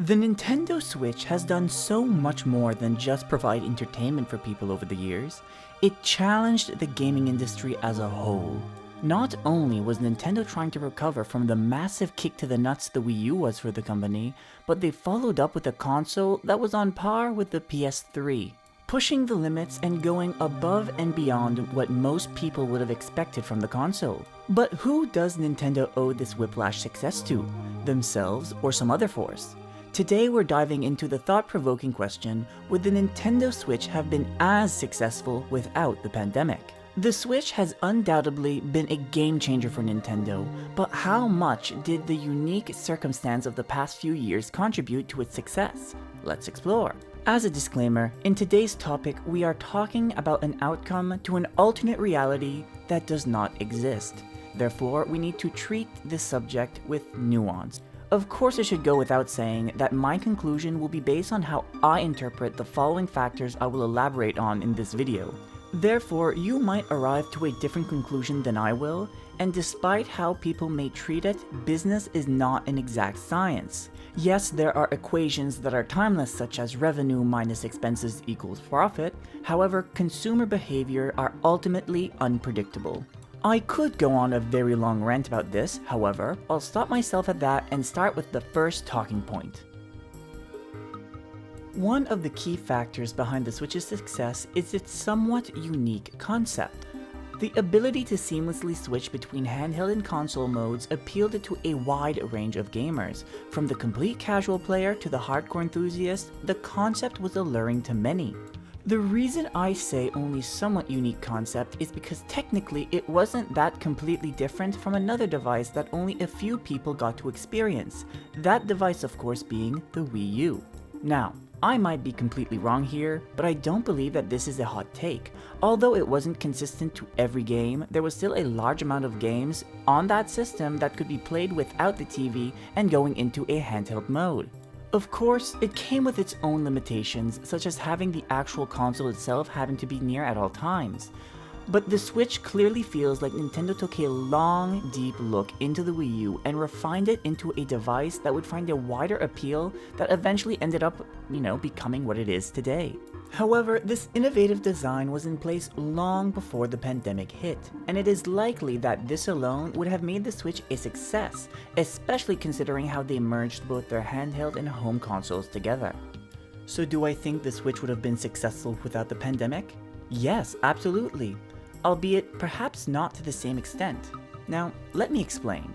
The Nintendo Switch has done so much more than just provide entertainment for people over the years. It challenged the gaming industry as a whole. Not only was Nintendo trying to recover from the massive kick to the nuts the Wii U was for the company, but they followed up with a console that was on par with the PS3, pushing the limits and going above and beyond what most people would have expected from the console. But who does Nintendo owe this whiplash success to? Themselves or some other force? Today we're diving into the thought-provoking question, would the Nintendo Switch have been as successful without the pandemic? The Switch has undoubtedly been a game changer for Nintendo, but how much did the unique circumstance of the past few years contribute to its success? Let's explore. As a disclaimer, in today's topic we are talking about an outcome to an alternate reality that does not exist. Therefore, we need to treat this subject with nuance. Of course, it should go without saying that my conclusion will be based on how I interpret the following factors I will elaborate on in this video. Therefore, you might arrive to a different conclusion than I will, and despite how people may treat it, business is not an exact science. Yes, there are equations that are timeless, such as revenue minus expenses equals profit. However, consumer behavior are ultimately unpredictable. I could go on a very long rant about this, however, I'll stop myself at that and start with the first talking point. One of the key factors behind the Switch's success is its somewhat unique concept. The ability to seamlessly switch between handheld and console modes appealed to a wide range of gamers. From the complete casual player to the hardcore enthusiast, the concept was alluring to many. The reason I say only somewhat unique concept is because technically it wasn't that completely different from another device that only a few people got to experience. That device of course being the Wii U. Now, I might be completely wrong here, but I don't believe that this is a hot take. Although it wasn't consistent to every game, there was still a large amount of games on that system that could be played without the TV and going into a handheld mode. Of course, it came with its own limitations, such as having the actual console itself having to be near at all times. But the Switch clearly feels like Nintendo took a long, deep look into the Wii U and refined it into a device that would find a wider appeal that eventually ended up, becoming what it is today. However, this innovative design was in place long before the pandemic hit, and it is likely that this alone would have made the Switch a success, especially considering how they merged both their handheld and home consoles together. So do I think the Switch would have been successful without the pandemic? Yes, absolutely. Albeit perhaps not to the same extent. Now, let me explain.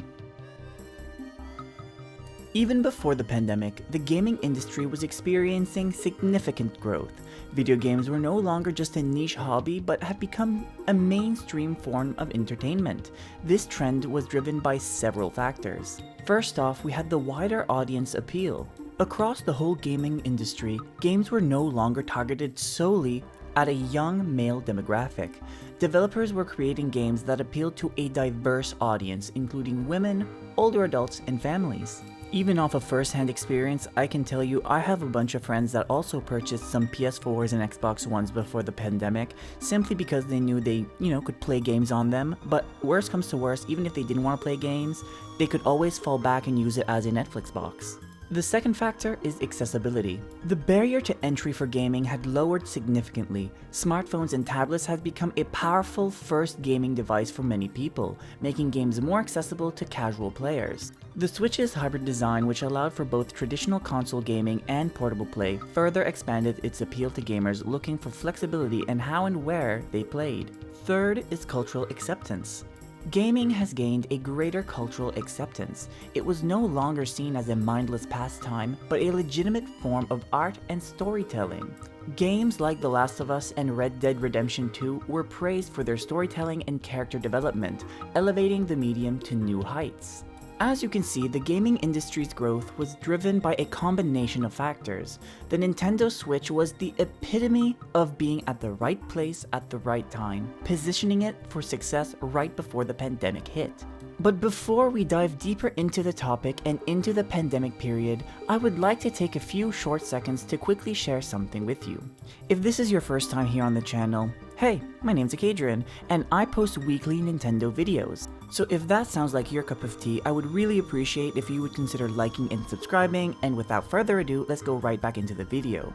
Even before the pandemic, the gaming industry was experiencing significant growth. Video games were no longer just a niche hobby, but had become a mainstream form of entertainment. This trend was driven by several factors. First off, we had the wider audience appeal. Across the whole gaming industry, games were no longer targeted solely at a young male demographic. Developers were creating games that appealed to a diverse audience, including women, older adults, and families. Even off of first-hand experience, I can tell you I have a bunch of friends that also purchased some PS4s and Xbox Ones before the pandemic, simply because they knew they, could play games on them. But worst comes to worst, even if they didn't want to play games, they could always fall back and use it as a Netflix box. The second factor is accessibility. The barrier to entry for gaming had lowered significantly. Smartphones and tablets had become a powerful first gaming device for many people, making games more accessible to casual players. The Switch's hybrid design, which allowed for both traditional console gaming and portable play, further expanded its appeal to gamers looking for flexibility in how and where they played. Third is cultural acceptance. Gaming has gained a greater cultural acceptance. It was no longer seen as a mindless pastime, but a legitimate form of art and storytelling. Games like The Last of Us and Red Dead Redemption 2 were praised for their storytelling and character development, elevating the medium to new heights. As you can see, the gaming industry's growth was driven by a combination of factors. The Nintendo Switch was the epitome of being at the right place at the right time, positioning it for success right before the pandemic hit. But before we dive deeper into the topic and into the pandemic period, I would like to take a few short seconds to quickly share something with you. If this is your first time here on the channel, hey, my name's Adrian, and I post weekly Nintendo videos. So if that sounds like your cup of tea, I would really appreciate if you would consider liking and subscribing, and without further ado, let's go right back into the video.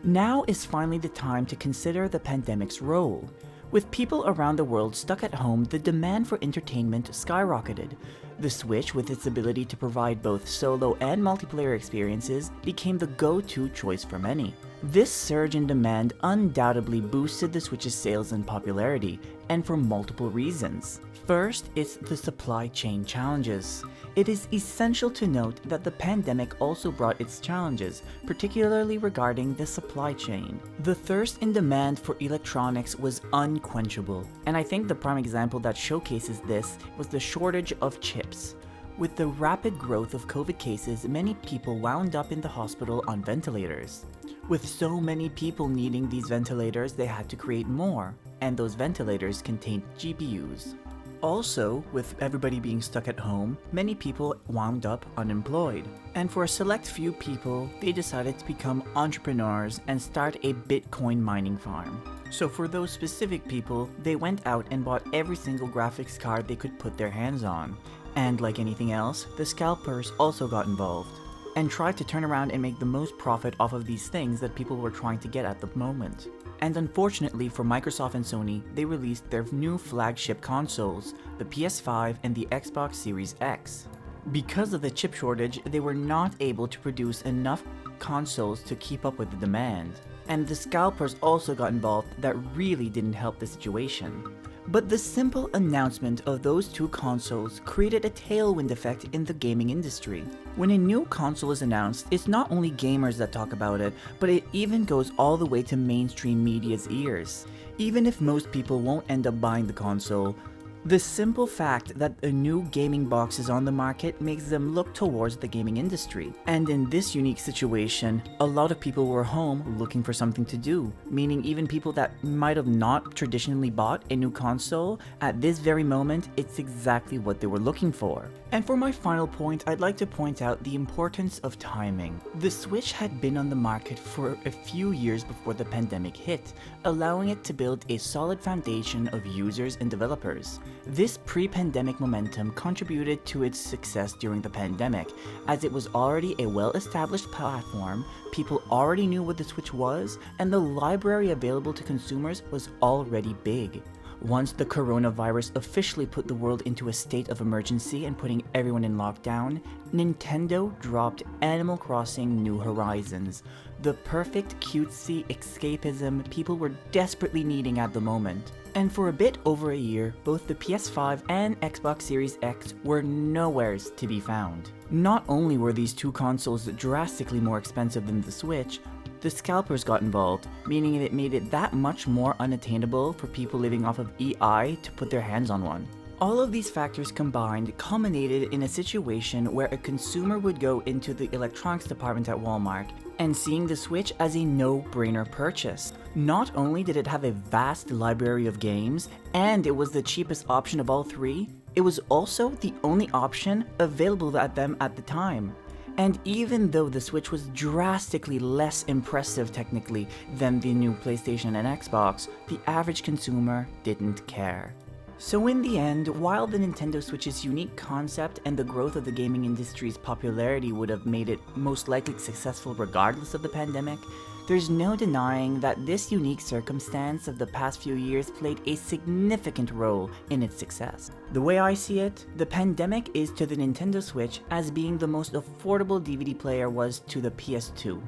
Now is finally the time to consider the pandemic's role. With people around the world stuck at home, the demand for entertainment skyrocketed. The Switch, with its ability to provide both solo and multiplayer experiences, became the go-to choice for many. This surge in demand undoubtedly boosted the Switch's sales and popularity, and for multiple reasons. First, it's the supply chain challenges. It is essential to note that the pandemic also brought its challenges, particularly regarding the supply chain. The thirst in demand for electronics was unquenchable, and I think the prime example that showcases this was the shortage of chips. With the rapid growth of COVID cases, many people wound up in the hospital on ventilators. With so many people needing these ventilators, they had to create more, and those ventilators contained GPUs. Also, with everybody being stuck at home, many people wound up unemployed. And for a select few people, they decided to become entrepreneurs and start a Bitcoin mining farm. So for those specific people, they went out and bought every single graphics card they could put their hands on. And like anything else, the scalpers also got involved and tried to turn around and make the most profit off of these things that people were trying to get at the moment. And unfortunately for Microsoft and Sony, they released their new flagship consoles, the PS5 and the Xbox Series X. Because of the chip shortage, they were not able to produce enough consoles to keep up with the demand. And the scalpers also got involved that really didn't help the situation. But the simple announcement of those two consoles created a tailwind effect in the gaming industry. When a new console is announced, it's not only gamers that talk about it, but it even goes all the way to mainstream media's ears. Even if most people won't end up buying the console, the simple fact that a new gaming box is on the market makes them look towards the gaming industry. And in this unique situation, a lot of people were home looking for something to do, meaning even people that might have not traditionally bought a new console, at this very moment, it's exactly what they were looking for. And for my final point, I'd like to point out the importance of timing. The Switch had been on the market for a few years before the pandemic hit, allowing it to build a solid foundation of users and developers. This pre-pandemic momentum contributed to its success during the pandemic, as it was already a well-established platform, people already knew what the Switch was, and the library available to consumers was already big. Once the coronavirus officially put the world into a state of emergency and putting everyone in lockdown, Nintendo dropped Animal Crossing New Horizons, the perfect cutesy escapism people were desperately needing at the moment. And for a bit over a year, both the PS5 and Xbox Series X were nowheres to be found. Not only were these two consoles drastically more expensive than the Switch, the scalpers got involved, meaning it made it that much more unattainable for people living off of EI to put their hands on one. All of these factors combined culminated in a situation where a consumer would go into the electronics department at Walmart and seeing the Switch as a no-brainer purchase. Not only did it have a vast library of games, and it was the cheapest option of all three, it was also the only option available at them at the time. And even though the Switch was drastically less impressive technically than the new PlayStation and Xbox, the average consumer didn't care. So in the end, while the Nintendo Switch's unique concept and the growth of the gaming industry's popularity would have made it most likely successful regardless of the pandemic, there's no denying that this unique circumstance of the past few years played a significant role in its success. The way I see it, the pandemic is to the Nintendo Switch as being the most affordable DVD player was to the PS2.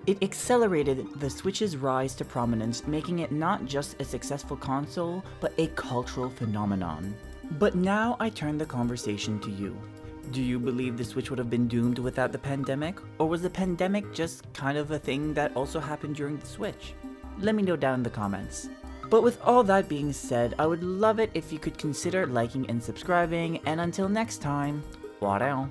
It accelerated the Switch's rise to prominence, making it not just a successful console, but a cultural phenomenon. But now I turn the conversation to you. Do you believe the Switch would have been doomed without the pandemic? Or was the pandemic just kind of a thing that also happened during the Switch? Let me know down in the comments. But with all that being said, I would love it if you could consider liking and subscribing, and until next time, warao.